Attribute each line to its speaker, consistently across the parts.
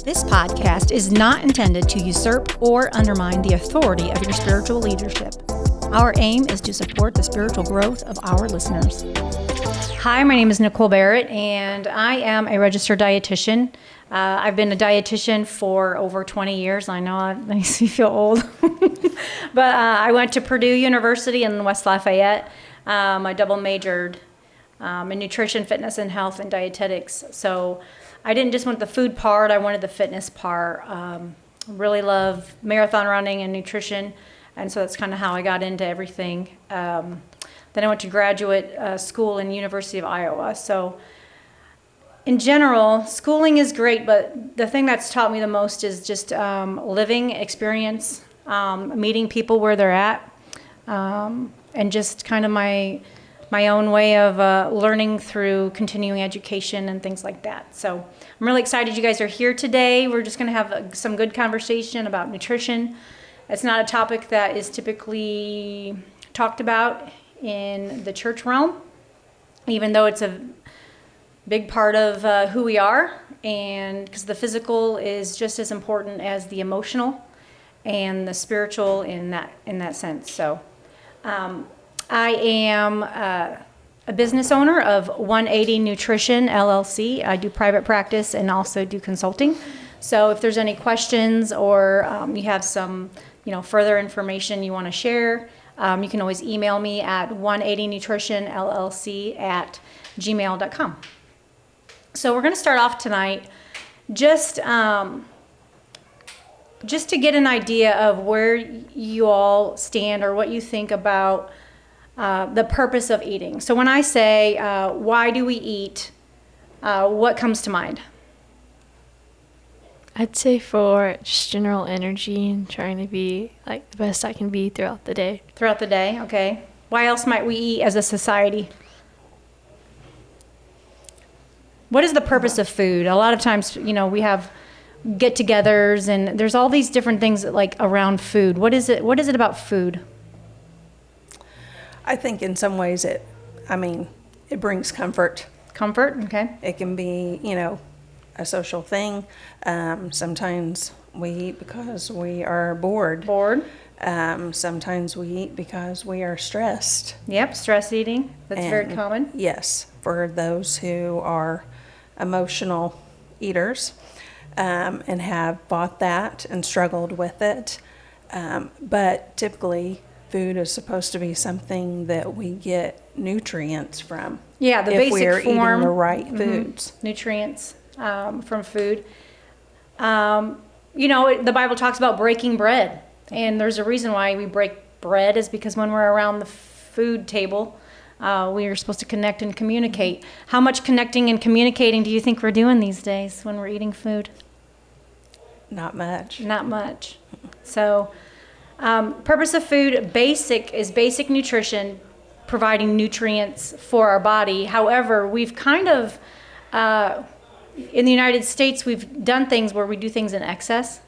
Speaker 1: This podcast is not intended to usurp or undermine the authority of your spiritual leadership. Our aim is to support the spiritual growth of our listeners. Hi, my name is Nikole Barrett, and I am a registered dietitian. I've been a dietitian for over 20 years. I know that makes me feel old. But I went to Purdue University in West Lafayette. I double majored in nutrition, fitness, and health and dietetics. So I didn't just want the food part, I wanted the fitness part. Really love marathon running and nutrition, and so that's kind of how I got into everything. Then I went to graduate school in University of Iowa. So in general, schooling is great, but the thing that's taught me the most is just living experience, meeting people where they're at, and just kind of my own way of learning through continuing education and things like that. So I'm really excited you guys are here today. We're just going to have some good conversation about nutrition. It's not a topic that is typically talked about in the church realm, even though it's a big part of who we are, and because the physical is just as important as the emotional and the spiritual in that sense. So I am a business owner of 180 Nutrition LLC. I do private practice and also do consulting. So if there's any questions or you have some further information you want to share, you can always email me at 180nutritionllc@gmail.com. So we're going to start off tonight just to get an idea of where you all stand or what you think about the purpose of eating. So when I say, why do we eat, what comes to mind?
Speaker 2: I'd say for just general energy and trying to be like the best I can be throughout the day.
Speaker 1: Throughout the day, okay. Why else might we eat as a society? What is the purpose of food? A lot of times, we have get-togethers and there's all these different things like around food. What is it about food?
Speaker 3: I think in some ways it brings comfort.
Speaker 1: Comfort, okay.
Speaker 3: It can be, a social thing. Sometimes we eat because we are bored. Sometimes we eat because we are stressed.
Speaker 1: Yep, stress eating. That's very common.
Speaker 3: Yes, for those who are emotional eaters and have bought that and struggled with it. But typically, food is supposed to be something that we get nutrients from.
Speaker 1: Yeah, the
Speaker 3: if
Speaker 1: basic
Speaker 3: we're
Speaker 1: form.
Speaker 3: eating the right foods.
Speaker 1: Nutrients from food. The Bible talks about breaking bread. And there's a reason why we break bread is because when we're around the food table, we are supposed to connect and communicate. How much connecting and communicating do you think we're doing these days when we're eating food?
Speaker 3: Not much.
Speaker 1: Not much. So, purpose of food, basic nutrition, providing nutrients for our body. However, we've kind of, in the United States, we've done things where we do things in excess,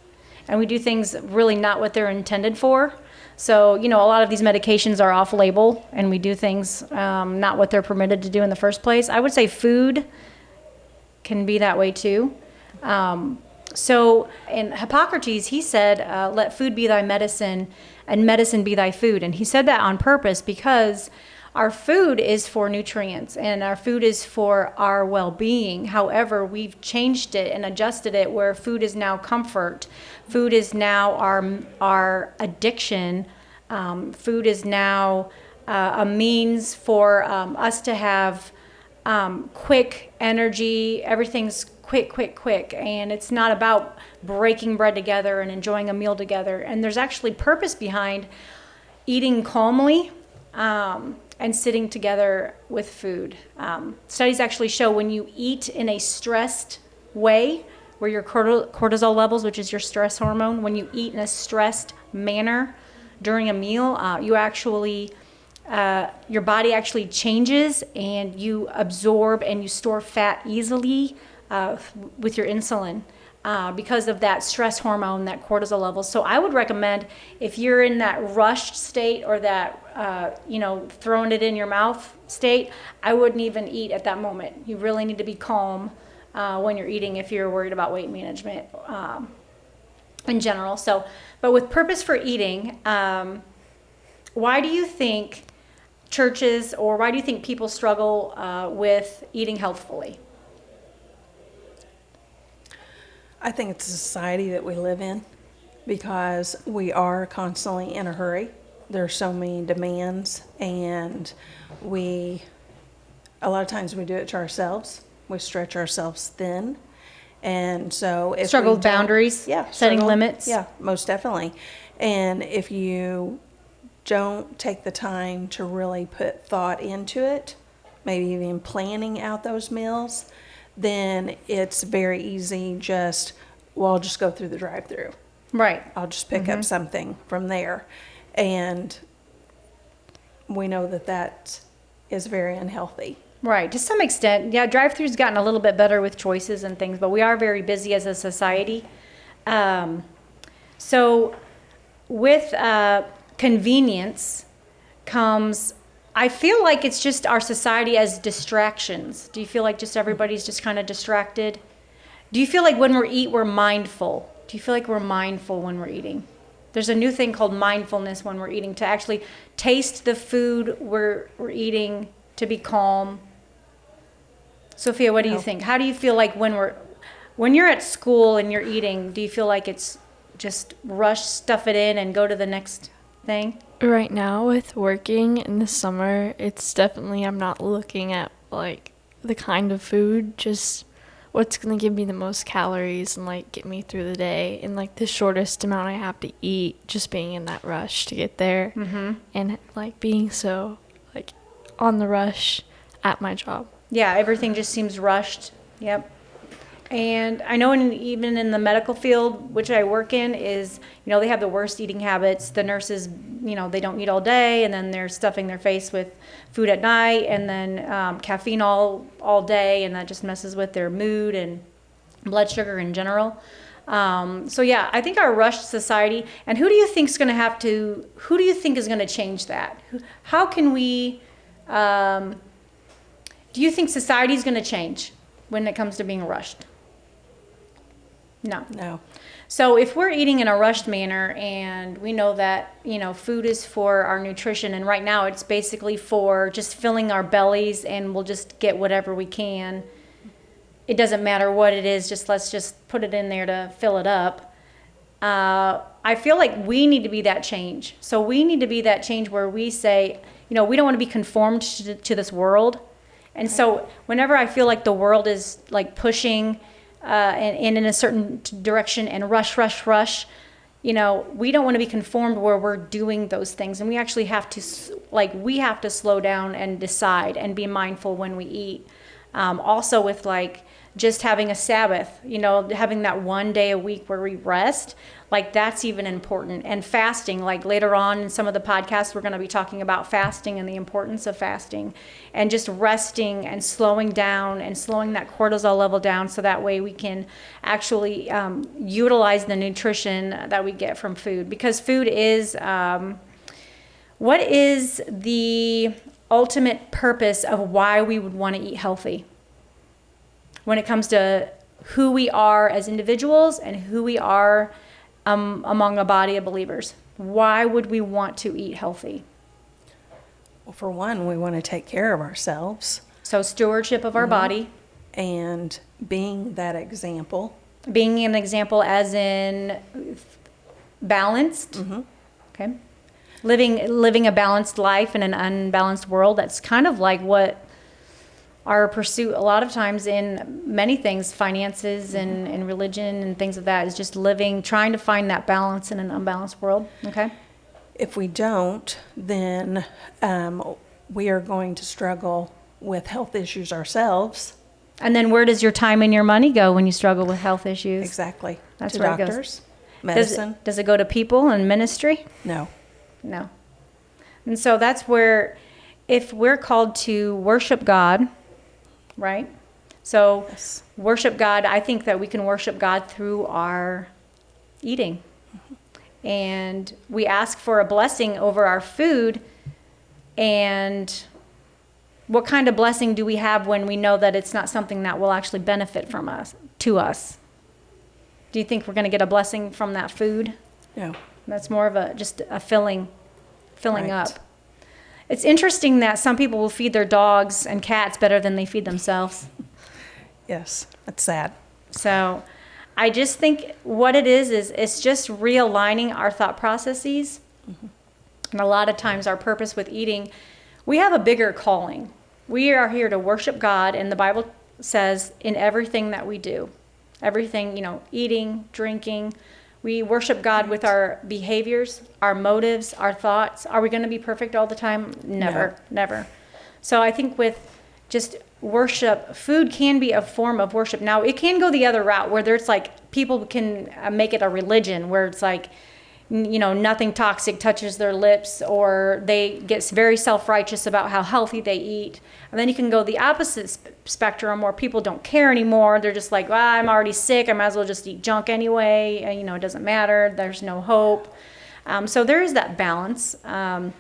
Speaker 1: and we do things really not what they're intended for. So, a lot of these medications are off-label, and we do things not what they're permitted to do in the first place. I would say food can be that way too. So in Hippocrates, he said, let food be thy medicine and medicine be thy food. And he said that on purpose because our food is for nutrients and our food is for our well-being. However, we've changed it and adjusted it where food is now comfort. Food is now our addiction. Food is now a means for us to have quick energy. Everything's quick. And it's not about breaking bread together and enjoying a meal together. And there's actually purpose behind eating calmly and sitting together with food. Studies actually show when you eat in a stressed way, where your cortisol levels, which is your stress hormone, when you eat in a stressed manner during a meal, you actually, your body actually changes and you absorb and you store fat easily with your insulin because of that stress hormone, that cortisol level. So I would recommend if you're in that rushed state or that, throwing it in your mouth state, I wouldn't even eat at that moment. You really need to be calm when you're eating if you're worried about weight management in general. So, but with purpose for eating, why do you think churches, or why do you think people struggle with eating healthfully?
Speaker 3: I think it's a society that we live in because we are constantly in a hurry. There are so many demands, and a lot of times we do it to ourselves. We stretch ourselves thin. And so if
Speaker 1: Struggle
Speaker 3: we
Speaker 1: with
Speaker 3: don't-
Speaker 1: boundaries,
Speaker 3: yeah,
Speaker 1: setting
Speaker 3: struggle-
Speaker 1: limits.
Speaker 3: Yeah, most definitely. And if you don't take the time to really put thought into it, maybe even planning out those meals, then it's very easy I'll just go through the drive-through.
Speaker 1: Right.
Speaker 3: I'll just pick up something from there. And we know that is very unhealthy.
Speaker 1: Right, to some extent. Yeah, drive-through's gotten a little bit better with choices and things, but we are very busy as a society. So with convenience comes, I feel like it's just our society as distractions. Do you feel like just everybody's just kind of distracted? Do you feel like when we eat, we're mindful? Do you feel like we're mindful when we're eating? There's a new thing called mindfulness when we're eating, to actually taste the food we're eating, to be calm. Sophia, what do you think? How do you feel like when you're at school and you're eating, do you feel like it's just rush, stuff it in and go to the next thing?
Speaker 2: Right now with working in the summer, it's definitely, I'm not looking at like the kind of food, just what's going to give me the most calories and like get me through the day, and like the shortest amount I have to eat, just being in that rush to get there. And like being so like on the rush at my job.
Speaker 1: Yeah, everything just seems rushed. Yep. And I know even in the medical field, which I work in, is, they have the worst eating habits. The nurses, they don't eat all day, and then they're stuffing their face with food at night, and then caffeine all day, and that just messes with their mood and blood sugar in general. So yeah, I think our rushed society, and who do you think is going to change that? How can we, do you think society is going to change when it comes to being rushed? No. So if we're eating in a rushed manner, and we know that, food is for our nutrition, and right now it's basically for just filling our bellies, and we'll just get whatever we can. It doesn't matter what it is, let's just put it in there to fill it up. I feel like we need to be that change. So we need to be that change where we say, we don't want to be conformed to this world. And so whenever I feel like the world is like pushing and in a certain direction and rush, we don't want to be conformed where we're doing those things. And we actually have to, slow down and decide and be mindful when we eat. Also with just having a Sabbath, having that one day a week where we rest, that's even important. And fasting, later on in some of the podcasts, we're going to be talking about fasting and the importance of fasting, and just resting and slowing down and slowing that cortisol level down, so that way we can actually utilize the nutrition that we get from food. Because food is, what is the ultimate purpose of why we would want to eat healthy? When it comes to who we are as individuals and who we are among a body of believers, why would we want to eat healthy?
Speaker 3: Well, for one, we want to take care of ourselves.
Speaker 1: So stewardship of our body.
Speaker 3: And being that example.
Speaker 1: Being an example as in balanced. Okay. Living a balanced life in an unbalanced world. That's kind of like what our pursuit a lot of times in many things, finances and religion and things of that, is just trying to find that balance in an unbalanced world. Okay.
Speaker 3: If we don't, then we are going to struggle with health issues ourselves.
Speaker 1: And then where does your time and your money go when you struggle with health issues?
Speaker 3: Exactly.
Speaker 1: That's
Speaker 3: to
Speaker 1: where
Speaker 3: doctors,
Speaker 1: it goes.
Speaker 3: medicine.
Speaker 1: Does it go to people and ministry?
Speaker 3: No.
Speaker 1: And so that's where, if we're called to worship God, right? So
Speaker 3: Yes.
Speaker 1: worship God, I think that we can worship God through our eating. And we ask for a blessing over our food, and what kind of blessing do we have when we know that it's not something that will actually benefit from us, to us? Do you think we're going to get a blessing from that food?
Speaker 3: No.
Speaker 1: That's more of just a filling
Speaker 3: Right.
Speaker 1: up. It's interesting that some people will feed their dogs and cats better than they feed themselves.
Speaker 3: Yes, that's sad.
Speaker 1: So I just think what it is it's just realigning our thought processes. And a lot of times our purpose with eating, we have a bigger calling. We are here to worship God, and the Bible says in everything that we do, everything, eating, drinking, we worship God with our behaviors, our motives, our thoughts. Are we going to be perfect all the time? Never, never. So I think with just worship, food can be a form of worship. Now, it can go the other route where there's like people can make it a religion where it's like, nothing toxic touches their lips, or they get very self-righteous about how healthy they eat. And then you can go the opposite spectrum where people don't care anymore. They're just like, well, I'm already sick. I might as well just eat junk anyway. It doesn't matter. There's no hope. So there is that balance. But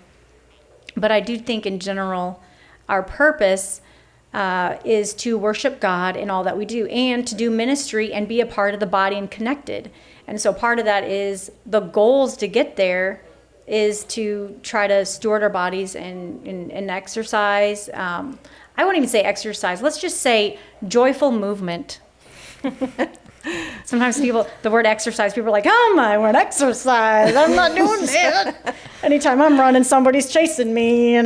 Speaker 1: I do think in general, our purpose is to worship God in all that we do, and to do ministry and be a part of the body and connected. And so part of that is the goals to get there is to try to steward our bodies and exercise. I wouldn't even say exercise. Let's just say joyful movement. Sometimes the word exercise, people are like, oh, I want exercise. I'm not doing that. Anytime I'm running, somebody's chasing me,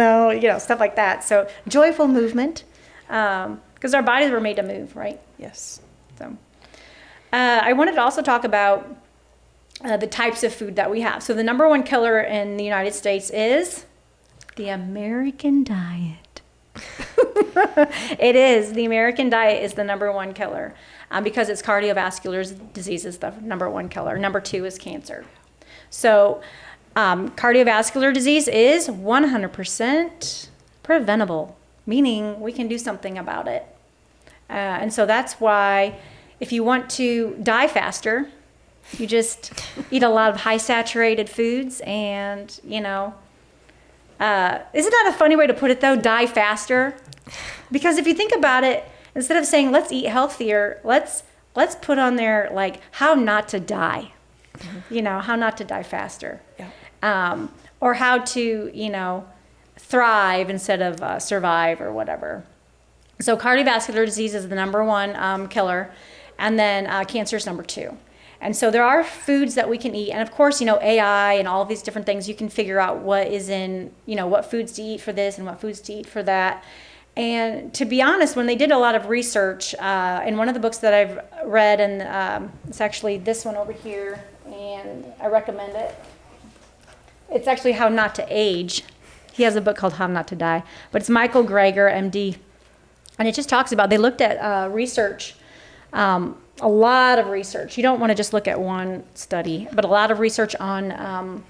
Speaker 1: stuff like that. So joyful movement, because our bodies were made to move, right?
Speaker 3: Yes.
Speaker 1: So I wanted to also talk about the types of food that we have. So the number one killer in the United States is the American diet. It is. The American diet is the number one killer because it's cardiovascular disease is the number one killer. Number two is cancer. So cardiovascular disease is 100% preventable, meaning we can do something about it. And so that's wthat if you want to die faster, you just eat a lot of high saturated foods and, isn't that a funny way to put it though? Die faster? Because if you think about it, instead of saying let's eat healthier, let's put on there like how not to die, how not to die faster.
Speaker 3: Yeah.
Speaker 1: Or how to, thrive instead of survive or whatever. So cardiovascular disease is the number one killer. And then cancer is number two. And so there are foods that we can eat. And of course, AI and all of these different things, you can figure out what is in, what foods to eat for this and what foods to eat for that. And to be honest, when they did a lot of research, in one of the books that I've read, and it's actually this one over here, and I recommend it. It's actually How Not to Age. He has a book called How Not to Die. But it's Michael Greger, MD. And it just talks about, they looked at research, a lot of research. You don't want to just look at one study, but a lot of research on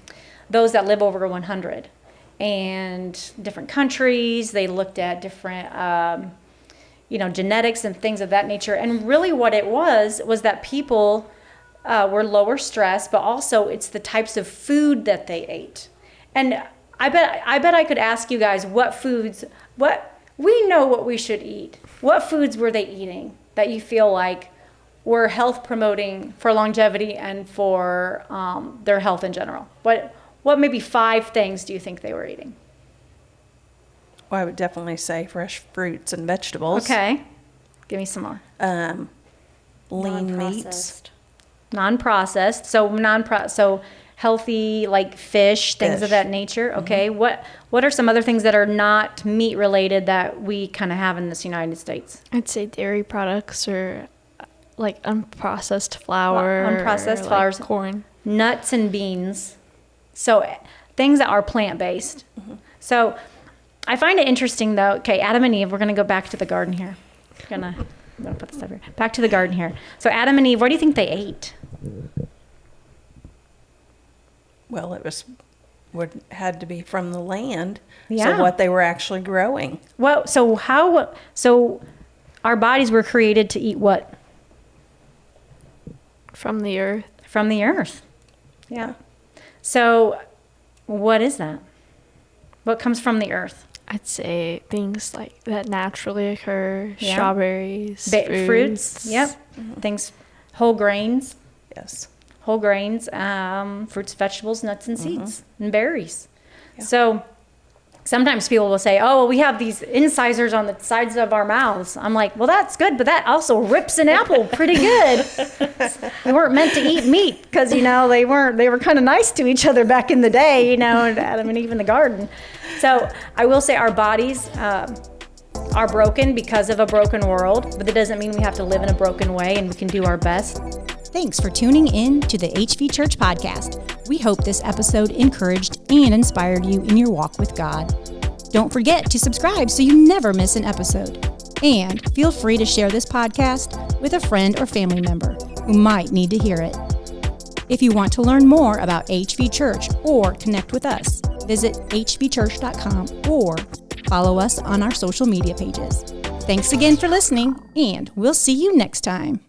Speaker 1: those that live over 100 and different countries. They looked at different, genetics and things of that nature. And really what it was that people were lower stress, but also it's the types of food that they ate. And I bet I could ask you guys we know what we should eat. What foods were they eating that you feel like were health promoting for longevity and for their health in general? What maybe 5 things do you think they were eating?
Speaker 3: Well, I would definitely say fresh fruits and vegetables.
Speaker 1: Okay. Give me some more.
Speaker 3: Lean meats.
Speaker 1: Non-processed. So healthy, like fish, things of that nature. Okay. Mm-hmm. What are some other things that are not meat related that we kind of have in this United States?
Speaker 2: I'd say dairy products or like unprocessed flour.
Speaker 1: Unprocessed flours.
Speaker 2: Like corn.
Speaker 1: Nuts and beans. So things that are plant-based. Mm-hmm. So I find it interesting though. Okay, Adam and Eve, we're going to go back to the garden here. I'm going to put this over here. Back to the garden here. So Adam and Eve, what do you think they ate?
Speaker 3: Well, had to be from the land.
Speaker 1: Yeah.
Speaker 3: So what they were actually growing.
Speaker 1: Well, so our bodies were created to eat what?
Speaker 2: From the earth.
Speaker 1: From the earth. Yeah. So what is that? What comes from the earth?
Speaker 2: I'd say things like that naturally occur,
Speaker 1: Yeah.
Speaker 2: strawberries,
Speaker 1: Fruits. Yep. Things, whole grains.
Speaker 3: Yes.
Speaker 1: Whole grains, fruits, vegetables, nuts, and seeds, and berries.
Speaker 3: Yeah.
Speaker 1: So sometimes people will say, oh, well, we have these incisors on the sides of our mouths. I'm like, well, that's good, but that also rips an apple pretty good. We weren't meant to eat meat because, they were kind of nice to each other back in the day, Adam and Eve in the garden. So I will say our bodies are broken because of a broken world, but that doesn't mean we have to live in a broken way, and we can do our best. Thanks for tuning in to the HV Church podcast. We hope this episode encouraged and inspired you in your walk with God. Don't forget to subscribe so you never miss an episode. And feel free to share this podcast with a friend or family member who might need to hear it. If you want to learn more about HV Church or connect with us, visit hvchurch.com or follow us on our social media pages. Thanks again for listening, and we'll see you next time.